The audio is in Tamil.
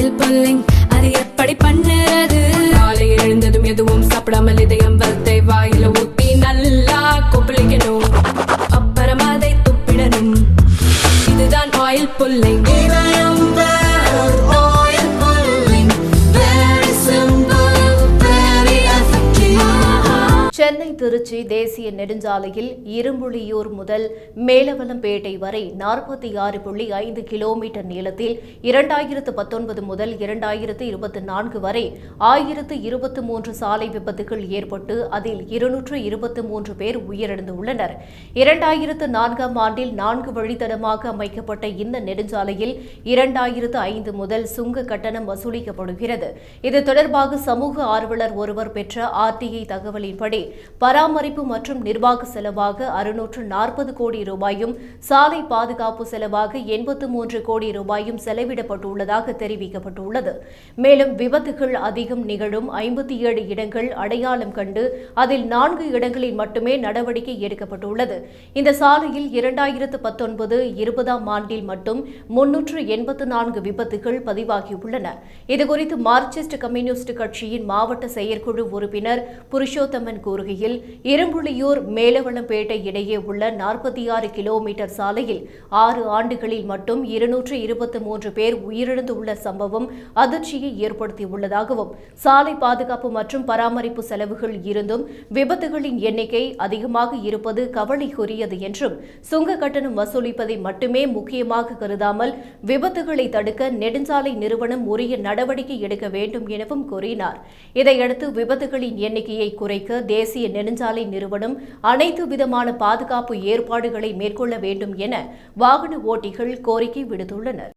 ஆயில் புல்லிங் அது எப்படி பண்ணுறது? காலையில் எழுந்ததும் எதுவும் சாப்பிடாமல் இதயம் வளர்த்தை வாயில ஊத்தி நல்லா கொப்பளிக்கணும், அப்புறம் அதை துப்பிடணும். இதுதான் ஆயில் புல்லிங். சென்னை திருச்சி தேசிய நெடுஞ்சாலையில் இரும்புலியூர் முதல் மேலவலம்பேட்டை வரை 46.5 கிலோமீட்டர் நீளத்தில் 2019 முதல் 2024 வரை 1023 சாலை விபத்துகள் ஏற்பட்டு அதில் 223 பேர் உயிரிழந்துள்ளனர். 2004ஆம் ஆண்டில் 4 வழித்தடமாக அமைக்கப்பட்ட இந்த நெடுஞ்சாலையில் 2005 முதல் சுங்க கட்டணம் வசூலிக்கப்படுகிறது. இது தொடர்பாக சமூக ஆர்வலர் ஒருவர் பெற்ற ஆர்டிஐ தகவலின்படி பராமரிப்பு மற்றும் நிர்வாக செலவாக 640 கோடி ரூபாயும் சாலை பாதுகாப்பு செலவாக 83 கோடி ரூபாயும் செலவிடப்பட்டுள்ளதாக தெரிவிக்கப்பட்டுள்ளது. மேலும் விபத்துகள் அதிகம் நிகழும் 57 இடங்கள் அடையாளம் கண்டு அதில் 4 இடங்களில் மட்டுமே நடவடிக்கை எடுக்கப்பட்டுள்ளது. இந்த சாலையில் 2019-20ஆம் ஆண்டில் மட்டும் 384 விபத்துகள் பதிவாகியுள்ளன. இதுகுறித்து மார்க்சிஸ்ட் கம்யூனிஸ்ட் கட்சியின் மாவட்ட செயற்குழு உறுப்பினர் புருஷோத்தமன் கூறுகையில், இரும்புலியூர் மேலவலம்பேட்டை இடையே உள்ள 46 கிலோமீட்டர் சாலையில் 6 ஆண்டுகளில் மட்டும் 223 பேர் உயிரிழந்துள்ள சம்பவம் அதிர்ச்சியை ஏற்படுத்தியுள்ளதாகவும், சாலை பாதுகாப்பு மற்றும் பராமரிப்பு செலவுகள் இருந்தும் விபத்துகளின் எண்ணிக்கை அதிகமாக இருப்பது கவலைக்குரியது என்றும், சுங்க கட்டணம் வசூலிப்பதை மட்டுமே முக்கியமாக கருதாமல் விபத்துகளை தடுக்க நெடுஞ்சாலை நிறுவனம் உரிய நடவடிக்கை எடுக்க வேண்டும் எனவும் கூறினார். இதையடுத்து விபத்துகளின் எண்ணிக்கையை குறைக்க தேசிய நெடுஞ்சாலை நிறுவனம் அனைத்து விதமான பாதுகாப்பு ஏற்பாடுகளை மேற்கொள்ள வேண்டும் என வாகன ஓட்டிகள் கோரிக்கை விடுத்துள்ளனர்.